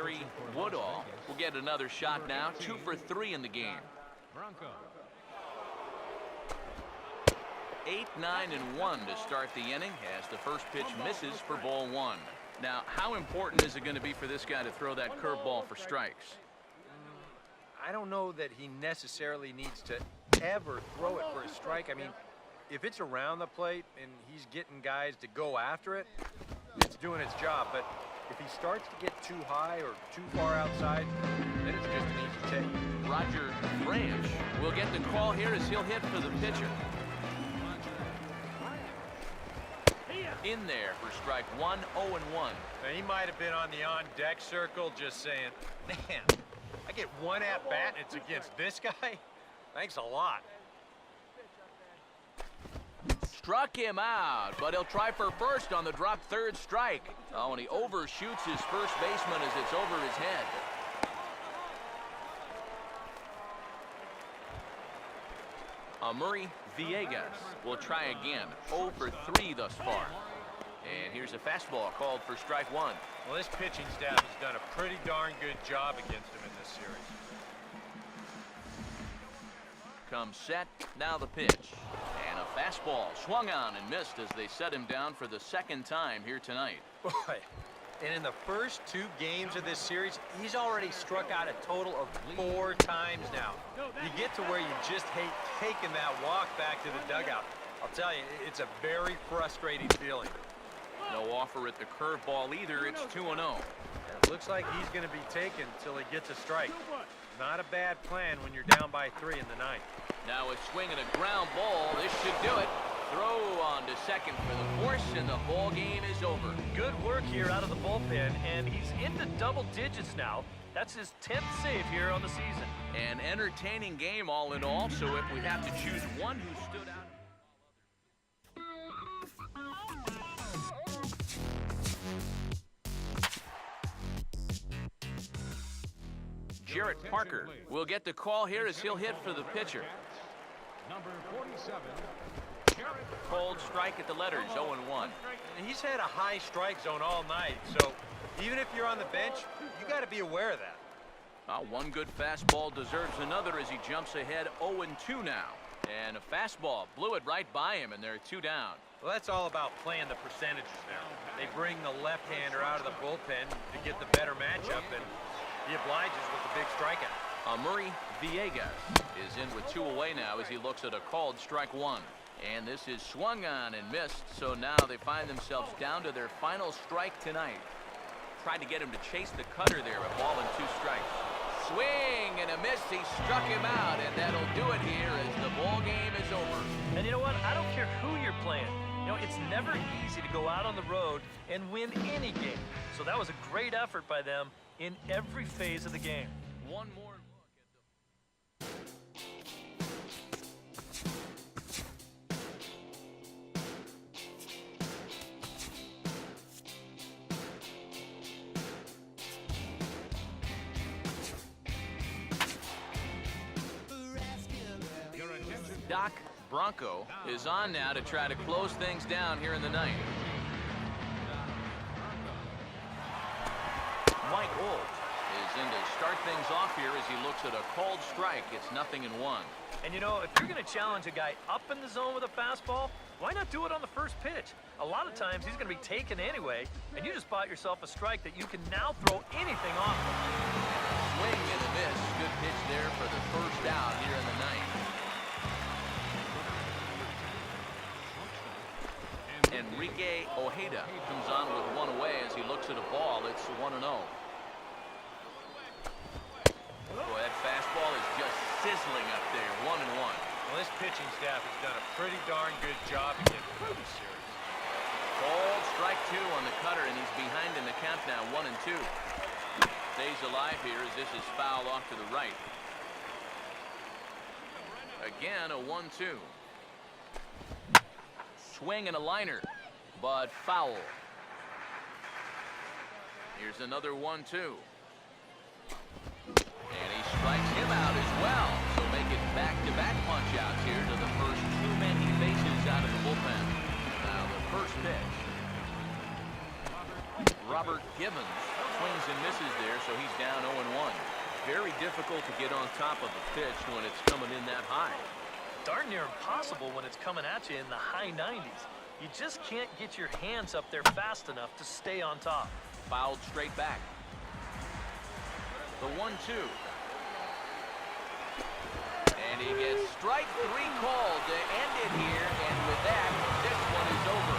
Henry Woodall will get another shot now. 2 for 3 in the game. Bronco. 8, 9, and 1 to start the inning as the first pitch misses for ball 1. Now, how important is it going to be for this guy to throw that curveball for strikes? I don't know that he necessarily needs to ever throw it for a strike. I mean, if it's around the plate and he's getting guys to go after it, it's doing its job. But if he starts to get too high or too far outside, then it's just an easy take. Roger Branch will get the call here as he'll hit for the pitcher. In there for strike 1, 0 and 1. Now, he might have been on the on-deck circle just saying, man, I get one at-bat and it's against this guy? Thanks a lot. Struck him out, but he'll try for first on the drop third strike. Oh, and he overshoots his first baseman as it's over his head. Murray Villegas will try again. 0 for 3 thus far. And here's a fastball called for strike 1. Well, this pitching staff has done a pretty darn good job against him in this series. Comes set, now the pitch. And a fastball swung on and missed as they set him down for the second time here tonight. Boy, and in the first 2 games of this series, he's already struck out a total of 4 times now. You get to where you just hate taking that walk back to the dugout. I'll tell you, it's a very frustrating feeling. No offer at the curveball either. It's 2-0. It looks like he's going to be taken until he gets a strike. Not a bad plan when you're down by 3 in the 9th. Now a swing and a ground ball. This should do it. Throw on to second for the force, and the ball game is over. Good work here out of the bullpen, and he's into double digits now. That's his 10th save here on the season. An entertaining game all in all, so if we have to choose one who stood out. Jarrett Parker will get the call here as he'll hit for the pitcher. Number 47. Cold strike at the letters, 0-1. He's had a high strike zone all night, so even if you're on the bench, you got to be aware of that. One good fastball deserves another as he jumps ahead 0-2 now. And a fastball blew it right by him, and they're 2 down. Well, that's all about playing the percentages now. They bring the left-hander out of the bullpen to get the better matchup, and he obliges with the big strikeout. Murray Villegas is in with 2 away now as he looks at a called strike 1. And this is swung on and missed, so now they find themselves down to their final strike tonight. Tried to get him to chase the cutter there, a ball and 2 strikes. Swing and a miss, he struck him out, and that'll do it here as the ball game is over. And you know what? I don't care who you're playing. You know, it's never easy to go out on the road and win any game. So that was a great effort by them in every phase of the game. One more look at Doc Bronco is on now to try to close things down here in the 9th. Mike Old is in to start things off here as he looks at a called strike. It's 0-1. And you know, if you're going to challenge a guy up in the zone with a fastball, why not do it on the first pitch? A lot of times he's going to be taken anyway, and you just bought yourself a strike that you can now throw anything off of. Swing and a miss. Good pitch there for the first out here in the 9th. Enrique Ojeda comes on with 1 away as he looks at a ball. It's 1-0. Boy, that fastball is just sizzling up there. 1-1. Well, this pitching staff has done a pretty darn good job against him this series. Called strike 2 on the cutter, and he's behind in the count now, 1-2. Stays alive here as this is fouled off to the right. Again, a 1-2. Swing and a liner, but foul. Here's another 1-2. And he strikes him out as well. So make it back-to-back punch-outs here to the first 2 men he faces out of the bullpen. Now the first pitch. Robert Gibbons swings and misses there, so he's down 0-1. Very difficult to get on top of the pitch when it's coming in that high. Darn near impossible when it's coming at you in the high 90s. You just can't get your hands up there fast enough to stay on top. Fouled straight back. The 1-2. And he gets strike 3 called to end it here, and with that, this one is over.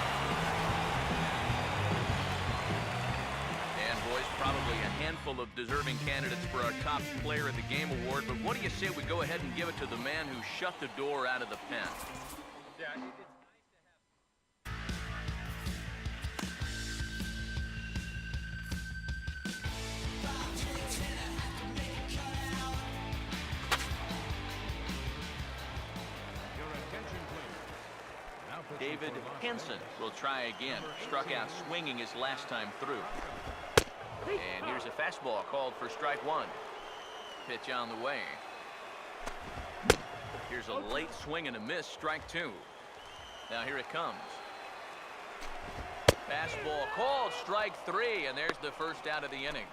And boys, probably a handful of deserving candidates for our top player of the game award, but what do you say we go ahead and give it to the man who shut the door out of the pen? Yeah, Your attention, please. Now pitching David for Los Henson Angeles. will try again. Struck out swinging his last time through. And here's a fastball called for strike 1. Pitch on the way. Here's a late swing and a miss, strike 2. Now here it comes. Fastball called, strike 3, and there's the first out of the inning.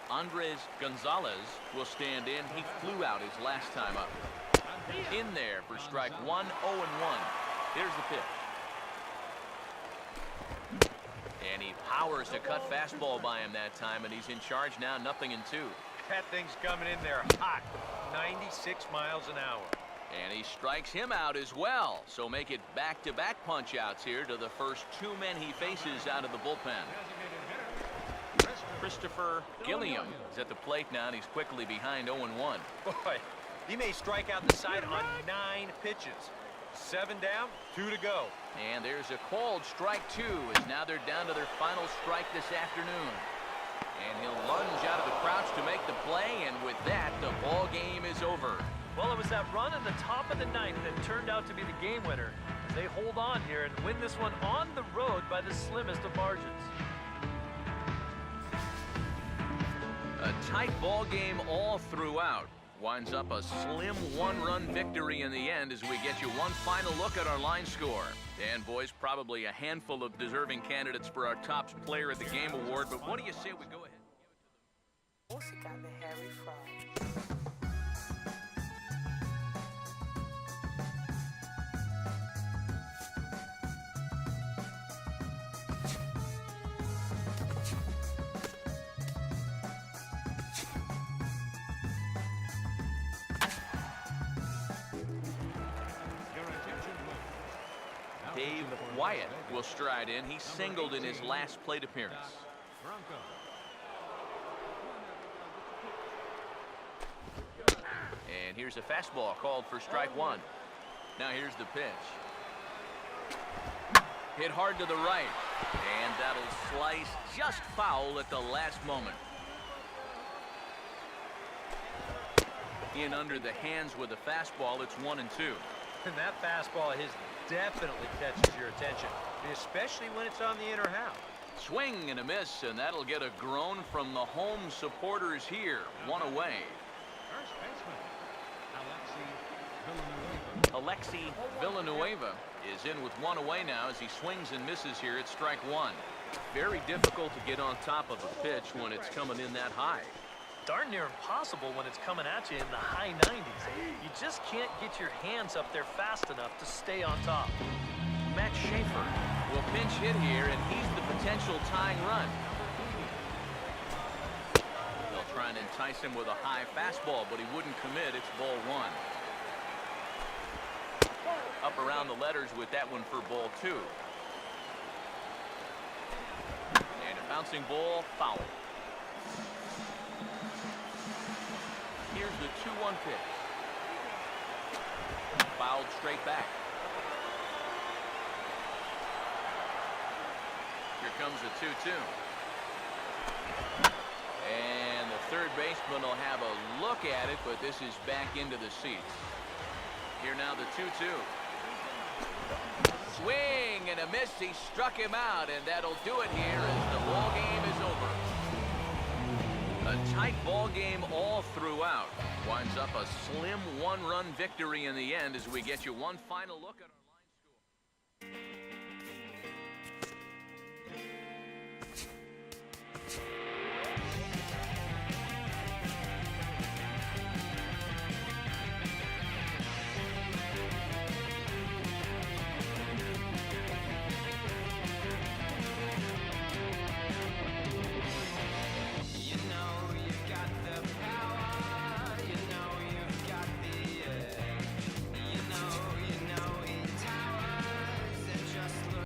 Andres Gonzalez will stand in. He flew out his last time up. In there for strike 1, 0-1. Here's the pitch. And he powers to cut fastball by him that time, and he's in charge now, 0-2. that thing's coming in there hot. 96 miles an hour. And he strikes him out as well. So make it back-to-back punch-outs here to the first 2 men he faces out of the bullpen. Christopher Gilliam is at the plate now, and he's quickly behind 0-1. Boy, he may strike out the side on 9 pitches. 7 down, 2 to go. And there's a called strike 2, as now they're down to their final strike this afternoon. And he'll lunge out of the crouch to make the play, and with that, the ball game is over. Well, it was that run in the top of the 9th that turned out to be the game winner. They hold on here and win this one on the road by the slimmest of margins. A tight ball game all throughout. Winds up a slim 1-run victory in the end as we get you one final look at our line score. And boys, probably a handful of deserving candidates for our top player of the game award, but what do you say we go ahead and give it to Música de Harry Fraud. Your attention, please. Now Dave pitching for Wyatt Los Angeles. will stride in. He singled in his last plate appearance. Bronco. And here's a fastball called for strike 1. Now here's the pitch. Hit hard to the right. And that'll slice just foul at the last moment. In under the hands with a fastball, it's 1-2. And that fastball of his definitely catches your attention, especially when it's on the inner half. Swing and a miss, and that'll get a groan from the home supporters here. 1 away. First baseman, Alexi Villanueva is in with 1 away now as he swings and misses here at strike 1. Very difficult to get on top of a pitch when it's coming in that high. Darn near impossible when it's coming at you in the high 90s. You just can't get your hands up there fast enough to stay on top. Matt Schaefer will pinch hit here, and he's the potential tying run. They'll try and entice him with a high fastball, but he wouldn't commit. It's ball 1. Up around the letters with that one for ball 2. And a bouncing ball, foul. Here's the 2-1 pitch. Fouled straight back. Here comes the 2-2. And the third baseman will have a look at it, but this is back into the seats. Here now the 2-2. Swing and a miss. He struck him out, and that'll do it here as the ball game is over. A tight ball game all throughout. Winds up a slim 1-run victory in the end as we get you one final look at our